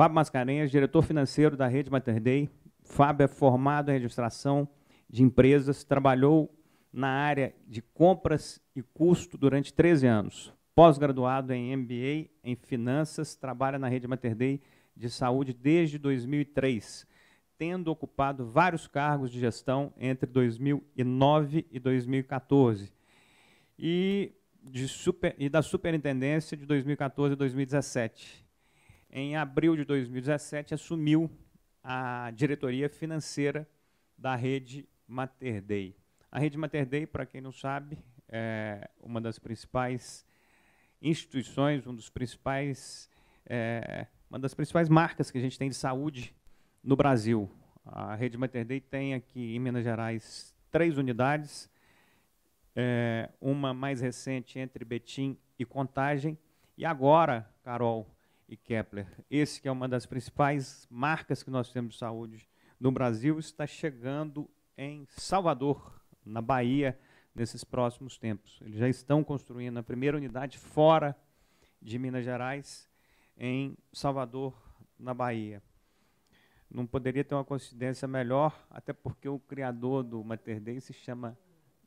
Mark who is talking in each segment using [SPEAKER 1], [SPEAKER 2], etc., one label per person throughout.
[SPEAKER 1] Fábio Mascarenhas, diretor financeiro da Rede Mater Dei. Fábio é formado em administração de empresas, trabalhou na área de compras e custo durante 13 anos. Pós-graduado em MBA em finanças, trabalha na Rede Mater Dei de saúde desde 2003, tendo ocupado vários cargos de gestão entre 2009 e 2014, e da superintendência de 2014 a 2017. Em abril de 2017, assumiu a diretoria financeira da Rede Mater Dei. A Rede Mater Dei, para quem não sabe, é uma das principais instituições, uma das principais marcas que a gente tem de saúde no Brasil. A Rede Mater Dei tem aqui em Minas Gerais 3 unidades, uma mais recente entre Betim e Contagem, e agora, Carol e Kepler, esse que é uma das principais marcas que nós temos de saúde no Brasil, está chegando em Salvador, na Bahia, nesses próximos tempos. Eles já estão construindo a primeira unidade fora de Minas Gerais, em Salvador, na Bahia. Não poderia ter uma coincidência melhor, até porque o criador do Mater Dei se chama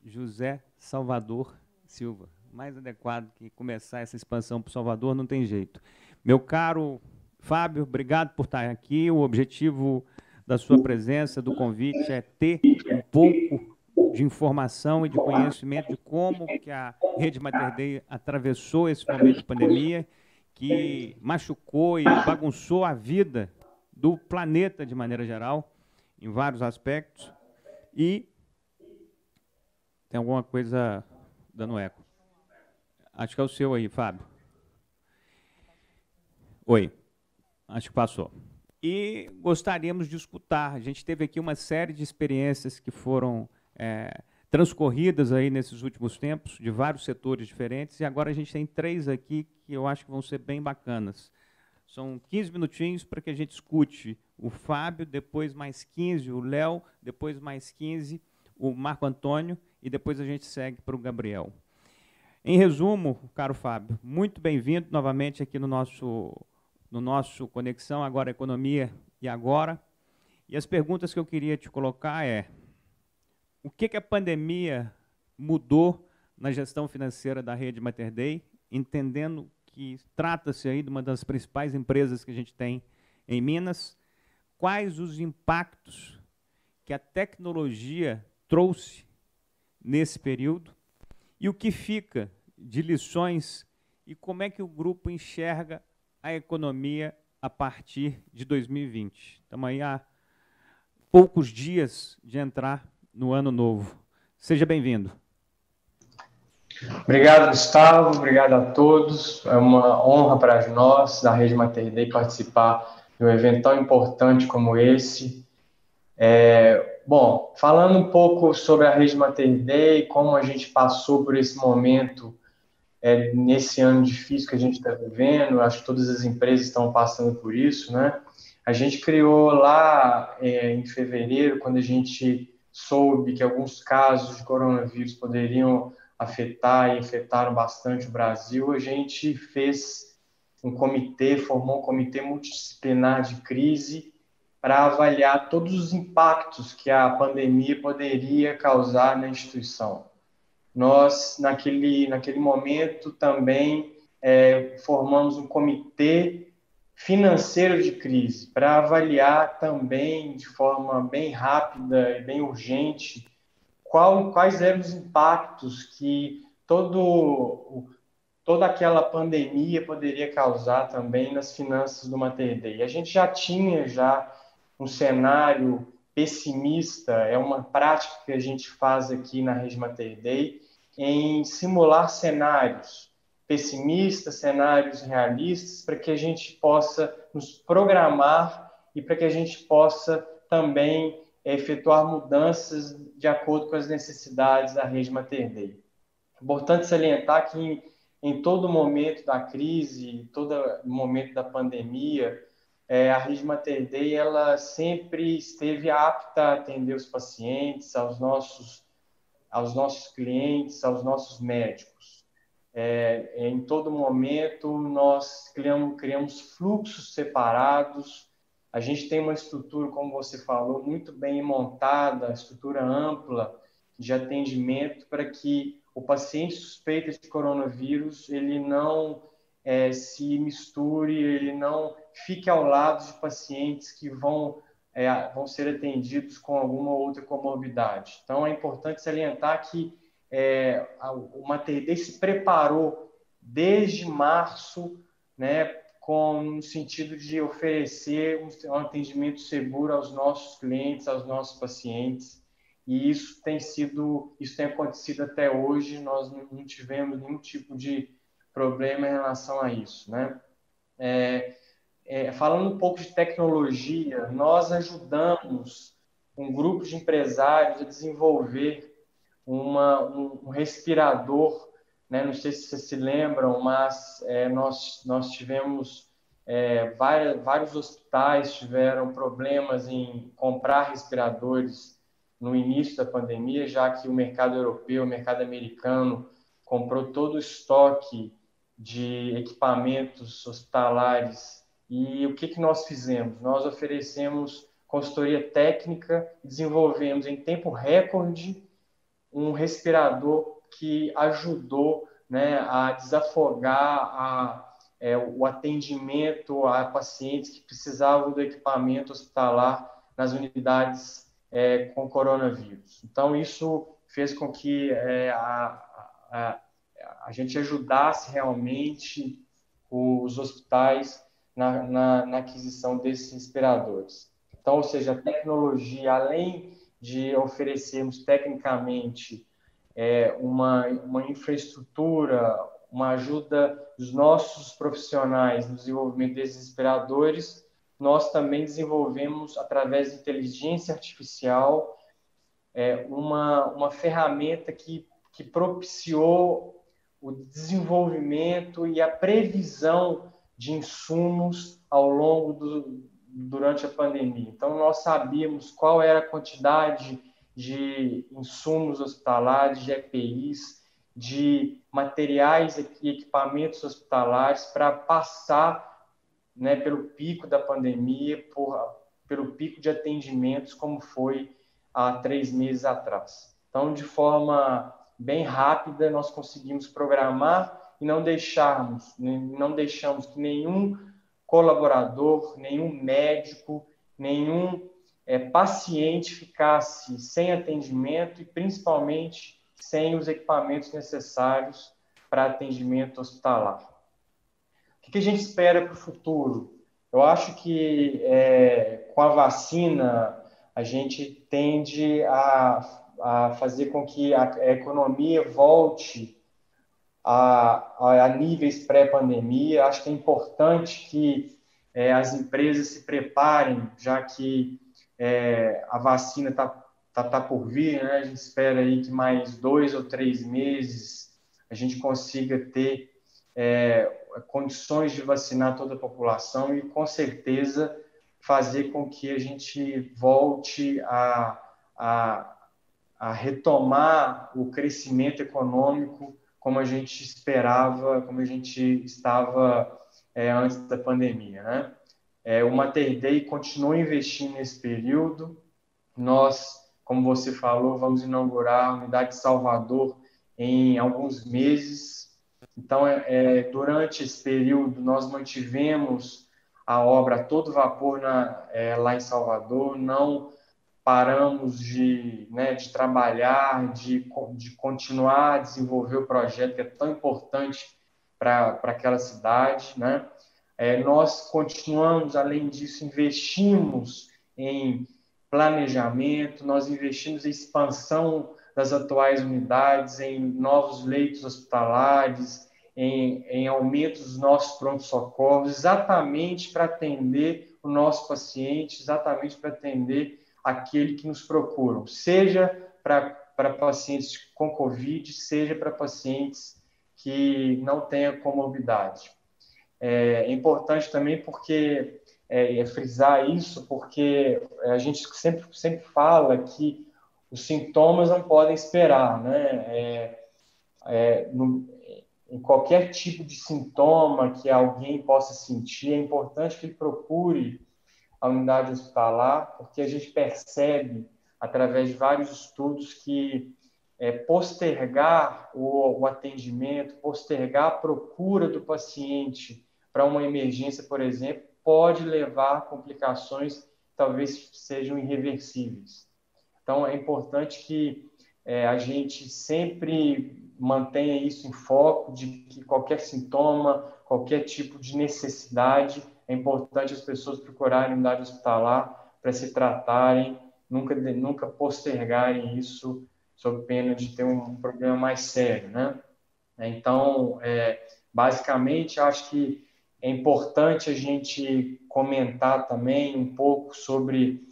[SPEAKER 1] José Salvador Silva. Mais adequado que começar essa expansão para o Salvador, não tem jeito. Meu caro Fábio, obrigado por estar aqui. O objetivo da sua presença, do convite, é ter um pouco de informação e de conhecimento de como que a Rede Mater Dei atravessou esse momento de pandemia, que machucou e bagunçou a vida do planeta de maneira geral, em vários aspectos. E tem alguma coisa dando eco. Acho que é o seu aí, Fábio. Oi, acho que passou. E gostaríamos de escutar. A gente teve aqui uma série de experiências que foram transcorridas aí nesses últimos tempos, de vários setores diferentes, e agora a gente tem 3 aqui que eu acho que vão ser bem bacanas. São 15 minutinhos para que a gente escute o Fábio, depois mais 15 o Léo, depois mais 15 o Marco Antônio, e depois a gente segue para o Gabriel. Em resumo, caro Fábio, muito bem-vindo novamente aqui no nosso Conexão Agora Economia e Agora. E as perguntas que eu queria te colocar é: o que a pandemia mudou na gestão financeira da Rede Mater Dei, entendendo que trata-se aí de uma das principais empresas que a gente tem em Minas? Quais os impactos que a tecnologia trouxe nesse período? E o que fica de lições e como é que o grupo enxerga a economia a partir de 2020? Estamos aí há poucos dias de entrar no ano novo. Seja bem-vindo.
[SPEAKER 2] Obrigado, Gustavo. Obrigado a todos. É uma honra para nós, da Rede Mater Dei, participar de um evento tão importante como esse. Bom, falando um pouco sobre a Rede Mater Dei, como a gente passou por esse momento nesse ano difícil que a gente está vivendo, acho que todas as empresas estão passando por isso, né? A gente criou lá em fevereiro, quando a gente soube que alguns casos de coronavírus poderiam afetar e afetaram bastante o Brasil, a gente fez um comitê, formou um comitê multidisciplinar de crise para avaliar todos os impactos que a pandemia poderia causar na instituição. Nós, naquele momento, também formamos um comitê financeiro de crise para avaliar também, de forma bem rápida e bem urgente, quais eram os impactos que toda aquela pandemia poderia causar também nas finanças do Mater Dei. A gente já tinha um cenário pessimista, é uma prática que a gente faz aqui na Rede Mater Dei, em simular cenários pessimistas, cenários realistas, para que a gente possa nos programar e para que a gente possa também efetuar mudanças de acordo com as necessidades da Rede Mater Dei. Importante salientar que em todo momento da crise, todo momento da pandemia, a Rede Mater Dei ela sempre esteve apta a atender os pacientes, aos nossos clientes, aos nossos médicos. Em todo momento, nós criamos fluxos separados. A gente tem uma estrutura, como você falou, muito bem montada, estrutura ampla de atendimento para que o paciente suspeito de coronavírus ele não se misture, ele não fique ao lado de pacientes que vão ser atendidos com alguma outra comorbidade. Então, é importante salientar que o Mater Dei se preparou desde março, né, no sentido de oferecer um atendimento seguro aos nossos clientes, aos nossos pacientes, e isso tem acontecido até hoje. Nós não tivemos nenhum tipo de problema em relação a isso, né? Falando um pouco de tecnologia, nós ajudamos um grupo de empresários a desenvolver um respirador, né? Não sei se vocês se lembram, mas nós tivemos vários hospitais tiveram problemas em comprar respiradores no início da pandemia, já que o mercado europeu, o mercado americano comprou todo o estoque de equipamentos hospitalares. E o que nós fizemos? Nós oferecemos consultoria técnica, desenvolvemos em tempo recorde um respirador que ajudou, né, a desafogar o atendimento a pacientes que precisavam do equipamento hospitalar nas unidades com coronavírus. Então, isso fez com que a gente ajudasse realmente os hospitais na aquisição desses respiradores. Então, ou seja, a tecnologia, além de oferecermos tecnicamente uma infraestrutura, uma ajuda dos nossos profissionais no desenvolvimento desses respiradores, nós também desenvolvemos, através de inteligência artificial, uma ferramenta que propiciou o desenvolvimento e a previsão de insumos durante a pandemia. Então, nós sabíamos qual era a quantidade de insumos hospitalares, de EPIs, de materiais e equipamentos hospitalares para passar, né, pelo pico da pandemia, pelo pico de atendimentos, como foi há 3 meses atrás. Então, de forma bem rápida, nós conseguimos programar e não deixamos que nenhum colaborador, nenhum médico, nenhum paciente ficasse sem atendimento e, principalmente, sem os equipamentos necessários para atendimento hospitalar. O que a gente espera para o futuro? Eu acho que com a vacina a gente tende a fazer com que a economia volte a níveis pré-pandemia. Acho que é importante que as empresas se preparem, já que a vacina tá por vir, né? A gente espera aí que mais 2 ou 3 meses a gente consiga ter condições de vacinar toda a população e, com certeza, fazer com que a gente volte a retomar o crescimento econômico como a gente esperava, como a gente estava antes da pandemia, né? O Mater Dei continuou investindo nesse período. Nós, como você falou, vamos inaugurar a unidade de Salvador em alguns meses. Então, durante esse período, nós mantivemos a obra a todo vapor lá em Salvador, não paramos de trabalhar, de continuar a desenvolver o projeto que é tão importante para aquela cidade, né? Nós continuamos, além disso, investimos em planejamento, nós investimos em expansão das atuais unidades, em novos leitos hospitalares, em aumento dos nossos pronto-socorros, exatamente para atender o nosso paciente, exatamente para atender aquele que nos procuram, seja para pacientes com Covid, seja para pacientes que não tenham comorbidade. É importante também porque frisar isso, porque a gente sempre fala que os sintomas não podem esperar, né? em qualquer tipo de sintoma que alguém possa sentir, é importante que ele procure a unidade hospitalar, porque a gente percebe, através de vários estudos, que postergar o atendimento, postergar a procura do paciente para uma emergência, por exemplo, pode levar a complicações que talvez sejam irreversíveis. Então, é importante que a gente sempre mantenha isso em foco, de que qualquer sintoma, qualquer tipo de necessidade, é importante as pessoas procurarem a unidade hospitalar para se tratarem, nunca postergarem isso sob pena de ter um problema mais sério, né? Então, basicamente, acho que é importante a gente comentar também um pouco sobre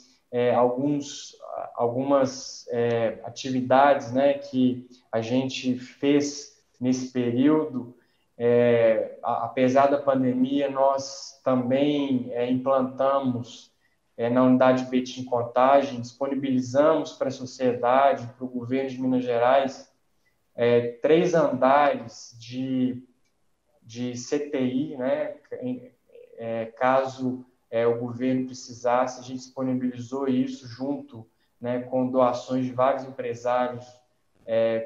[SPEAKER 2] algumas atividades, né, que a gente fez nesse período. Apesar da pandemia, nós também implantamos na unidade Betim Contagem, disponibilizamos para a sociedade, para o governo de Minas Gerais, 3 andares de CTI, né? Caso o governo precisasse, a gente disponibilizou isso junto, né, com doações de vários empresários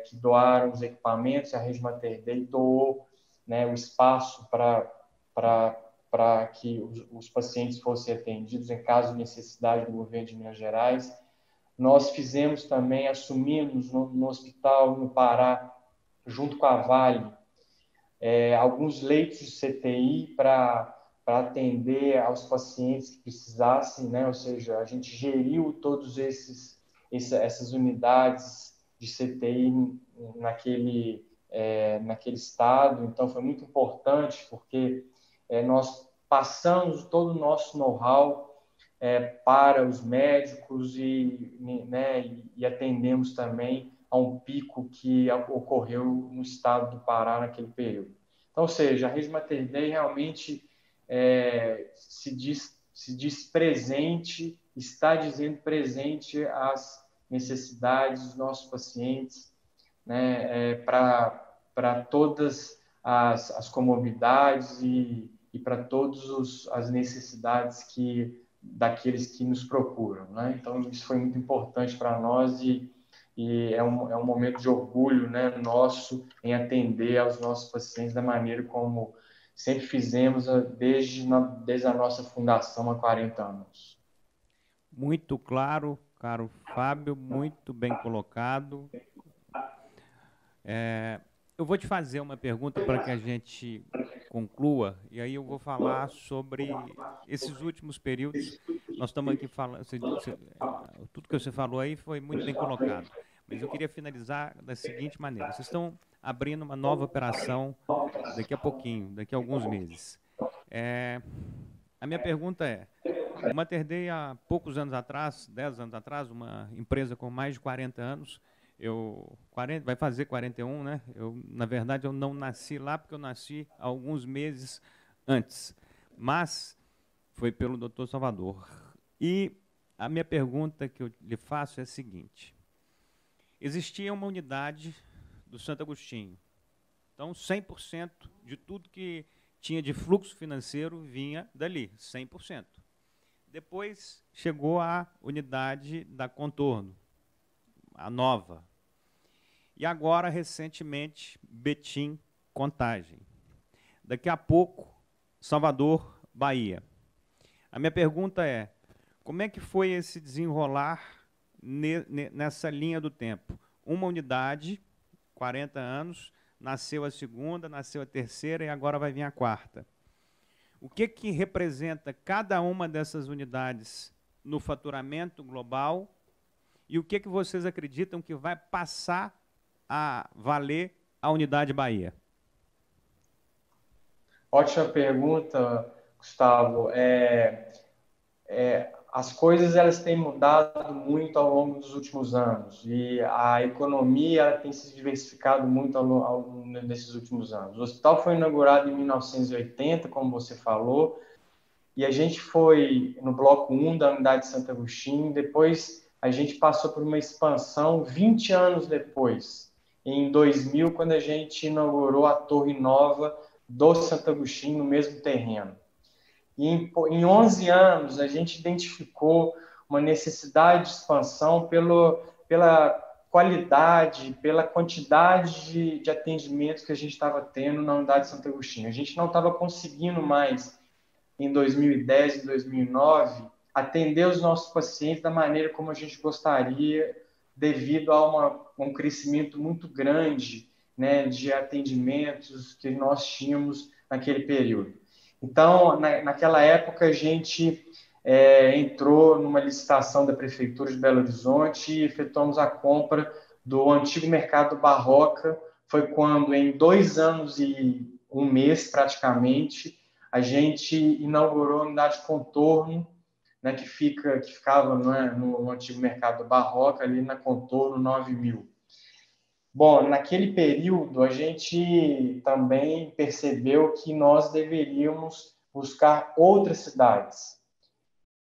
[SPEAKER 2] que doaram os equipamentos. A Rede Mater Dei doou, né, o espaço para que os pacientes fossem atendidos em caso de necessidade do governo de Minas Gerais. Nós fizemos também, assumimos no hospital no Pará, junto com a Vale, alguns leitos de CTI para atender aos pacientes que precisassem, né? Ou seja, a gente geriu todos essas unidades de CTI naquele estado. Então, foi muito importante, porque nós passamos todo o nosso know-how para os médicos e atendemos também a um pico que ocorreu no estado do Pará naquele período. Então, ou seja, a Rede Mater Dei realmente se diz presente, está dizendo presente às necessidades dos nossos pacientes, né, para todas as comorbidades e para todas as necessidades daqueles que nos procuram, né? Então, isso foi muito importante para nós e é um momento de orgulho, né, nosso, em atender aos nossos pacientes da maneira como sempre fizemos desde a nossa fundação há 40 anos.
[SPEAKER 1] Muito claro, caro Fábio, muito bem colocado. Eu vou te fazer uma pergunta para que a gente conclua, e aí eu vou falar sobre esses últimos períodos. Nós estamos aqui falando, tudo que você falou aí foi muito bem colocado, mas eu queria finalizar da seguinte maneira: vocês estão abrindo uma nova operação daqui a pouquinho, daqui a alguns meses. A minha pergunta é: o Mater Dei, há poucos anos atrás, 10 anos atrás, uma empresa com mais de 40 anos, vai fazer 41, né? Na verdade, eu não nasci lá, porque eu nasci alguns meses antes, mas foi pelo Dr. Salvador. E a minha pergunta que eu lhe faço é a seguinte: existia uma unidade do Santo Agostinho, então 100% de tudo que tinha de fluxo financeiro vinha dali, 100%. Depois chegou a unidade da Contorno, a nova. E agora, recentemente, Betim Contagem. Daqui a pouco, Salvador, Bahia. A minha pergunta é: como é que foi esse desenrolar nessa linha do tempo? Uma unidade, 40 anos, nasceu a segunda, nasceu a terceira e agora vai vir a quarta. O que representa cada uma dessas unidades no faturamento global? E o que vocês acreditam que vai passar a valer a unidade Bahia?
[SPEAKER 2] Ótima pergunta, Gustavo. As coisas elas têm mudado muito ao longo dos últimos anos e a economia ela tem se diversificado muito nesses últimos anos. O hospital foi inaugurado em 1980, como você falou, e a gente foi no bloco 1 da unidade de Santo Agostinho. Depois a gente passou por uma expansão 20 anos depois. em 2000, quando a gente inaugurou a Torre Nova do Santo Agostinho, no mesmo terreno. E em 11 anos, a gente identificou uma necessidade de expansão pela qualidade, pela quantidade de atendimentos que a gente estava tendo na unidade de Santo Agostinho. A gente não estava conseguindo mais, em 2010, em 2009, atender os nossos pacientes da maneira como a gente gostaria, devido a um crescimento muito grande, né, de atendimentos que nós tínhamos naquele período. Então, naquela época, a gente entrou numa licitação da Prefeitura de Belo Horizonte e efetuamos a compra do antigo Mercado Barroca. Foi quando, em 2 anos e 1 mês, praticamente, a gente inaugurou a unidade Contorno, né, que ficava, né, no antigo Mercado Barroca, ali na Contorno 9000. Bom, naquele período, a gente também percebeu que nós deveríamos buscar outras cidades.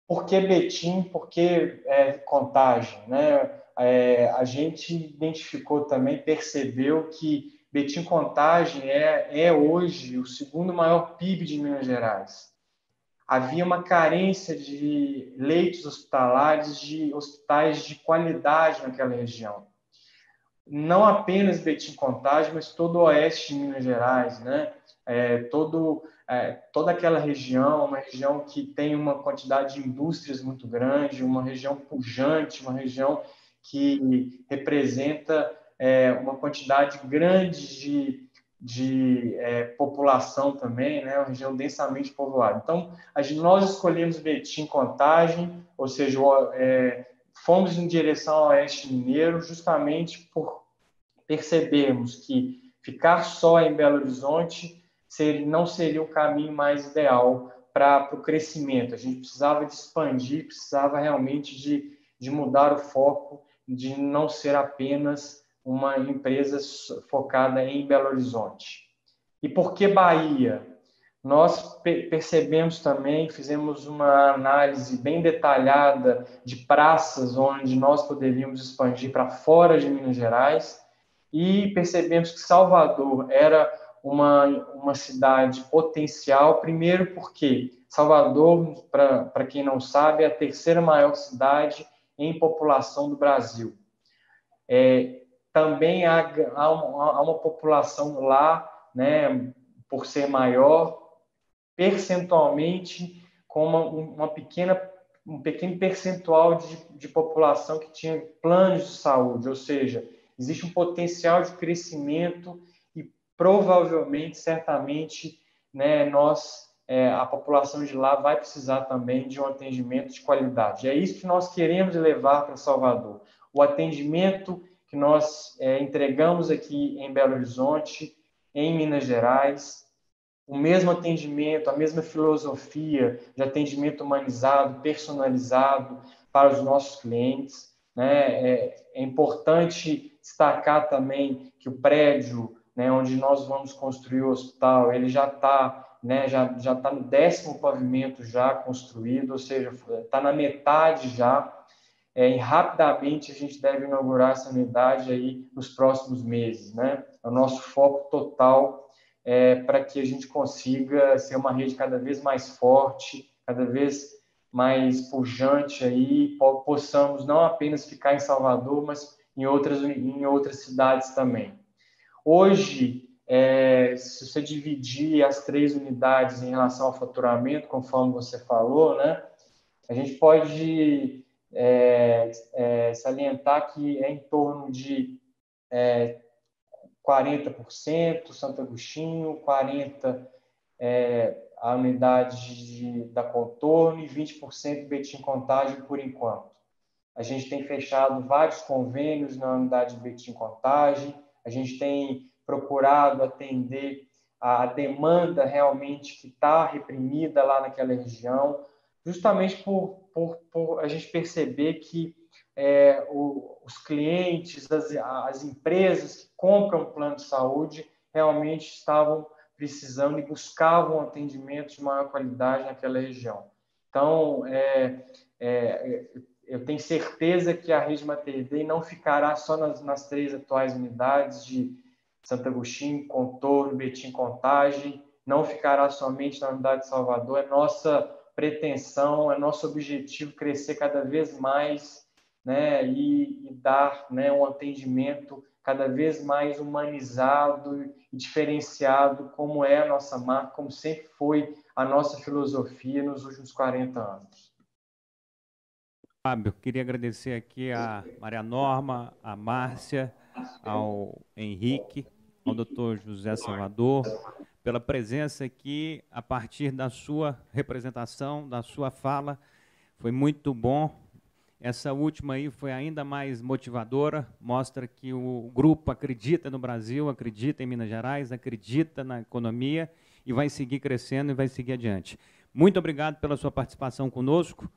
[SPEAKER 2] Por que Betim? Por que Contagem? Né? A gente identificou também, percebeu que Betim Contagem é hoje o segundo maior PIB de Minas Gerais. Havia uma carência de leitos hospitalares, de hospitais de qualidade naquela região. Não apenas Betim Contagem, mas todo o oeste de Minas Gerais, né? Toda aquela região, uma região que tem uma quantidade de indústrias muito grande, uma região pujante, uma região que representa uma quantidade grande de população também, né? Uma região densamente povoada. Então, nós escolhemos Betim Contagem, ou seja, fomos em direção ao oeste mineiro justamente por percebermos que ficar só em Belo Horizonte não seria o caminho mais ideal para o crescimento. A gente precisava de expandir, precisava realmente de mudar o foco, de não ser apenas uma empresa focada em Belo Horizonte. E por que Bahia? Nós percebemos também, fizemos uma análise bem detalhada de praças onde nós poderíamos expandir para fora de Minas Gerais e percebemos que Salvador era uma cidade potencial, primeiro porque Salvador, para quem não sabe, é a terceira maior cidade em população do Brasil. Também há uma população lá, né, por ser maior, percentualmente com um pequeno percentual de população que tinha planos de saúde, ou seja, existe um potencial de crescimento e provavelmente, certamente, né, a população de lá vai precisar também de um atendimento de qualidade. É isso que nós queremos levar para Salvador. O atendimento que nós entregamos aqui em Belo Horizonte, em Minas Gerais, o mesmo atendimento, a mesma filosofia de atendimento humanizado, personalizado para os nossos clientes, né? É importante destacar também que o prédio, né, onde nós vamos construir o hospital, ele já está, né, já está no 10º pavimento já construído, ou seja, está na metade já. E rapidamente a gente deve inaugurar essa unidade aí nos próximos meses, né? É o nosso foco total para que a gente consiga ser uma rede cada vez mais forte, cada vez mais pujante aí, possamos não apenas ficar em Salvador, mas em outras cidades também. Hoje, se você dividir as 3 unidades em relação ao faturamento, conforme você falou, né, a gente pode salientar que é em torno de 40% Santo Agostinho, 40% a unidade da Contorno e 20% Betim Contagem por enquanto. A gente tem fechado vários convênios na unidade de Betim Contagem, a gente tem procurado atender a demanda realmente que está reprimida lá naquela região, justamente por a gente perceber que os clientes, as empresas que compram plano de saúde realmente estavam precisando e buscavam atendimento de maior qualidade naquela região. Então, eu tenho certeza que a rede Mater Dei não ficará só nas 3 atuais unidades de Santo Agostinho, Contorno, Betim, Contagem, não ficará somente na unidade de Salvador. É nossa pretensão, é nosso objetivo crescer cada vez mais, né, e dar, né, um atendimento cada vez mais humanizado e diferenciado, como é a nossa marca, como sempre foi a nossa filosofia nos últimos 40 anos.
[SPEAKER 1] Fábio, queria agradecer aqui a Maria Norma, a Márcia, ao Henrique, ao Dr. José Salvador, pela presença aqui a partir da sua representação, da sua fala. Foi muito bom. Essa última aí foi ainda mais motivadora, mostra que o grupo acredita no Brasil, acredita em Minas Gerais, acredita na economia e vai seguir crescendo e vai seguir adiante. Muito obrigado pela sua participação conosco.